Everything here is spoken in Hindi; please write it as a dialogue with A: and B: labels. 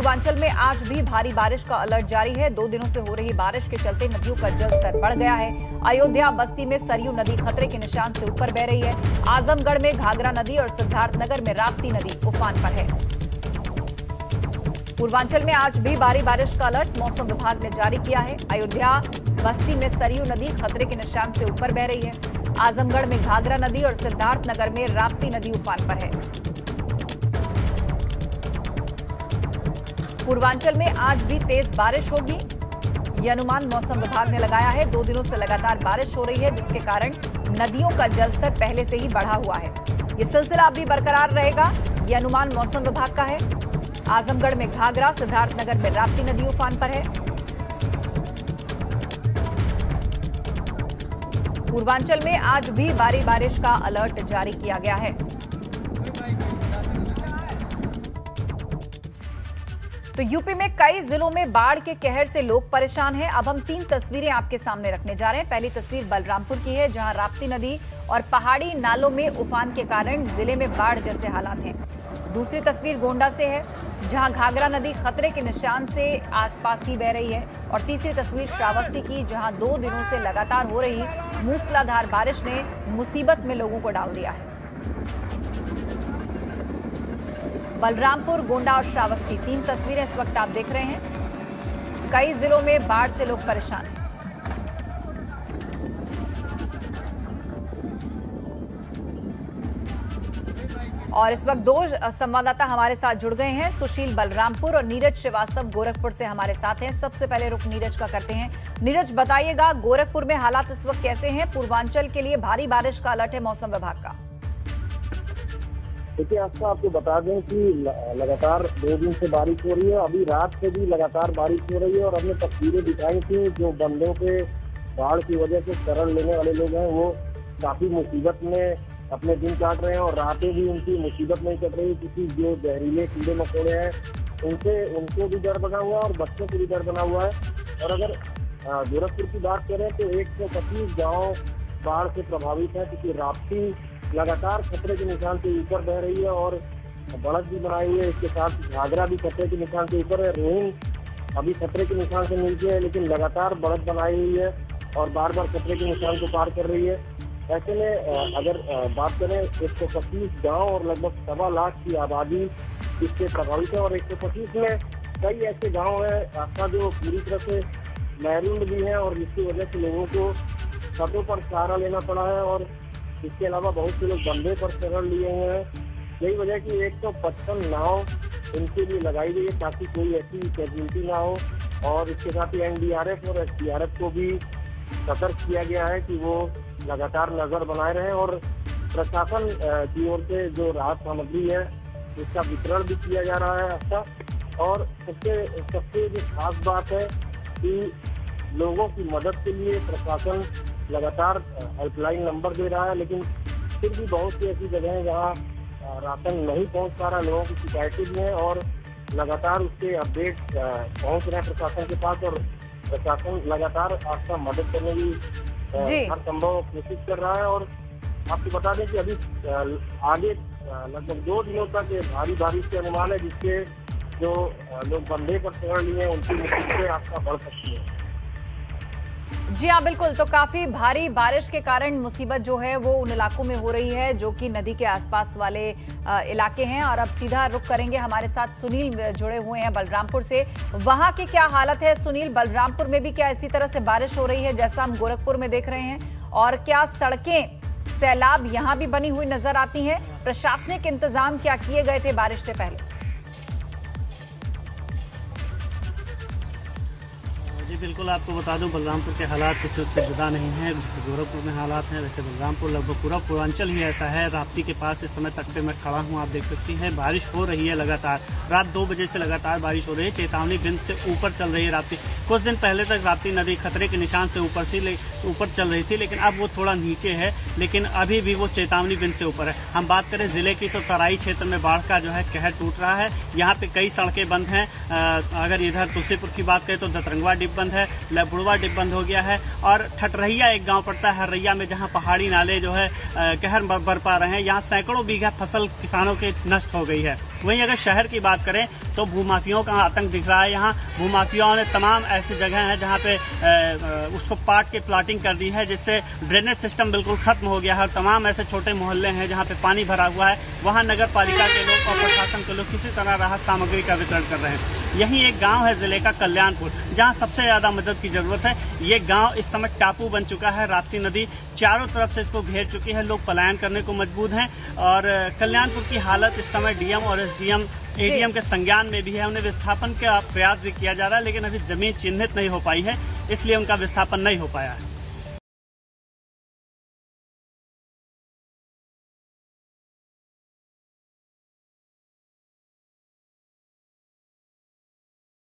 A: पूर्वांचल में आज भी भारी बारिश का अलर्ट जारी है। 2 दिनों से हो रही बारिश के चलते नदियों का जलस्तर बढ़ गया है। अयोध्या बस्ती में सरयू नदी खतरे के निशान से ऊपर बह रही है। आजमगढ़ में घाघरा नदी और सिद्धार्थनगर में राप्ती नदी उफान पर है। पूर्वांचल में आज भी भारी बारिश का अलर्ट मौसम विभाग ने जारी किया है। अयोध्या बस्ती में सरयू नदी खतरे के निशान से ऊपर बह रही है। आजमगढ़ में घाघरा नदी और सिद्धार्थनगर में राप्ती नदी उफान पर है। पूर्वांचल में आज भी तेज बारिश होगी, ये अनुमान मौसम विभाग ने लगाया है। 2 दिनों से लगातार बारिश हो रही है, जिसके कारण नदियों का जलस्तर पहले से ही बढ़ा हुआ है। ये सिलसिला अभी बरकरार रहेगा, ये अनुमान मौसम विभाग का है। आजमगढ़ में घाघरा, सिद्धार्थनगर में राप्ती नदी उफान पर है। पूर्वांचल में आज भी भारी बारिश का अलर्ट जारी किया गया है। तो यूपी में कई जिलों में बाढ़ के कहर से लोग परेशान हैं। अब हम 3 तस्वीरें आपके सामने रखने जा रहे हैं। पहली तस्वीर बलरामपुर की है, जहां राप्ती नदी और पहाड़ी नालों में उफान के कारण जिले में बाढ़ जैसे हालात हैं। दूसरी तस्वीर गोंडा से है, जहां घाघरा नदी खतरे के निशान से आसपास ही बह रही है। और तीसरी तस्वीर श्रावस्ती की, जहां 2 दिनों से लगातार हो रही मूसलाधार बारिश ने मुसीबत में लोगों को डाल दिया है। बलरामपुर, गोंडा और श्रावस्ती 3 तस्वीरें इस वक्त आप देख रहे हैं। कई जिलों में बाढ़ से लोग परेशान हैं। और इस वक्त 2 संवाददाता हमारे साथ जुड़ गए हैं। सुशील बलरामपुर और नीरज श्रीवास्तव गोरखपुर से हमारे साथ हैं। सबसे पहले रुख नीरज का करते हैं। नीरज, बताइएगा गोरखपुर में हालात इस वक्त कैसे हैं? पूर्वांचल के लिए भारी बारिश का अलर्ट है मौसम विभाग का।
B: देखिए, आपको बता दें कि लगातार 2 दिन से बारिश हो रही है। अभी रात से भी लगातार बारिश हो रही है और हमने तस्वीरें दिखाई थी। जो बंदों के बाढ़ की वजह से शरण लेने वाले लोग हैं, वो काफी मुसीबत में अपने दिन काट रहे हैं और रातें भी उनकी मुसीबत नहीं कट रही, क्योंकि जो जहरीले कीड़े मकोड़े हैं उनको भी डर बना हुआ है और बच्चों को भी डर बना हुआ है। और अगर गोरखपुर की बात करें तो 125 गाँव बाढ़ से प्रभावित है, क्योंकि राप्ती लगातार खतरे के निशान से ऊपर बह रही है और बढ़त भी बनाई हुई है। इसके साथ घाघरा भी खतरे के निशान से ऊपर है। रोहिंग अभी खतरे के निशान से नीचे है, लेकिन लगातार बढ़त बनाई हुई है और बार बार खतरे के निशान को पार कर रही है। ऐसे में अगर बात करें 125 गांव और लगभग 1.25 लाख की आबादी इससे प्रभावित है। और 125 में कई ऐसे गाँव हैं आपका जो पूरी तरह से महरूम भी हैं और जिसकी वजह से लोगों को छतों पर सहारा लेना पड़ा है। और इसके अलावा बहुत से लोग बंधे पर शरण लिए हुए हैं। यही वजह कि 155 नाव इनके लिए लगाई गई है, ताकि कोई ऐसी कैजुअल्टी ना हो। और इसके साथ ही NDRF और SDRF को भी सतर्क किया गया है कि वो लगातार नजर बनाए रहें। और प्रशासन की ओर से जो राहत सामग्री है उसका वितरण भी किया जा रहा है अच्छा। और सबसे जो खास बात है कि लोगों की मदद के लिए प्रशासन लगातार हेल्पलाइन नंबर दे रहा है, लेकिन फिर भी बहुत सी ऐसी जगह हैं जहाँ राशन नहीं पहुँच पा रहा। लोगों की शिकायतें भी हैं और लगातार उसके अपडेट पहुँच रहे हैं प्रशासन के पास। और प्रशासन लगातार आपका मदद करने की हर संभव कोशिश कर रहा है। और आपको बता दें कि अभी आगे लगभग 2 दिनों तक भारी बारिश के अनुमान है, जिसके जो लोग बंधे पर शरण लिए हैं उनकी मुसीबतें आपका बढ़ सकती है।
A: जी हाँ, बिल्कुल। तो काफी भारी बारिश के कारण मुसीबत जो है वो उन इलाकों में हो रही है जो कि नदी के आसपास वाले इलाके हैं। और अब सीधा रुख करेंगे, हमारे साथ सुनील जुड़े हुए हैं बलरामपुर से। वहां की क्या हालत है सुनील? बलरामपुर में भी क्या इसी तरह से बारिश हो रही है जैसा हम गोरखपुर में देख रहे हैं? और क्या सड़कें सैलाब यहाँ भी बनी हुई नजर आती हैं? प्रशासनिक इंतजाम क्या किए गए थे बारिश से पहले?
C: बिल्कुल, आपको बता दूं बलरामपुर के हालात कुछ उससे जुदा नहीं है। गोरखपुर में हालात हैं, वैसे बलरामपुर लगभग पूरा पूर्वांचल ही ऐसा है। राप्ती के पास इस समय तक पे मैं खड़ा हूं, आप देख सकती हैं बारिश हो रही है लगातार। रात 2 बजे से लगातार बारिश हो रही है। चेतावनी बिंद से ऊपर चल रही है राप्ती। कुछ दिन पहले तक राप्ती नदी खतरे के निशान से ऊपर चल रही थी, लेकिन अब वो थोड़ा नीचे है, लेकिन अभी भी वो चेतावनी बिंद से ऊपर है। हम बात करें जिले की तो तराई क्षेत्र में बाढ़ का जो है कहर टूट रहा है। यहाँ पे कई सड़कें बंद हैं। अगर इधर तुलसीपुर की बात करें तो दतरंगवा डिप बंद बंद है, बुढ़वा डिप बंद हो गया है और ठटरहिया एक गांव पड़ता है हर्रैया में, जहां पहाड़ी नाले जो है कहर बरपा रहे हैं। यहाँ सैकड़ों बीघा फसल किसानों के नष्ट हो गई है। वहीं अगर शहर की बात करें तो भूमाफियों का आतंक दिख रहा है। यहाँ भूमाफियाओं ने तमाम ऐसी जगह हैं जहाँ पे उसको पाट के प्लाटिंग कर दी है, जिससे ड्रेनेज सिस्टम बिल्कुल खत्म हो गया है और तमाम ऐसे छोटे मोहल्ले हैं जहाँ पे पानी भरा हुआ है। वहाँ नगर पालिका के लोग और प्रशासन के लोग किसी तरह राहत सामग्री का वितरण कर रहे हैं। यहीं एक गांव है जिले का कल्याणपुर, जहां सबसे ज्यादा मदद की जरूरत है। ये गांव इस समय टापू बन चुका है। राप्ती नदी चारों तरफ से इसको घेर चुकी है। लोग पलायन करने को मजबूर हैं और कल्याणपुर की हालत इस समय डीएम और एसडीएम एडीएम के संज्ञान में भी है। उन्हें विस्थापन का प्रयास भी किया जा रहा है, लेकिन अभी जमीन चिन्हित नहीं हो पाई है, इसलिए उनका विस्थापन नहीं हो पाया है।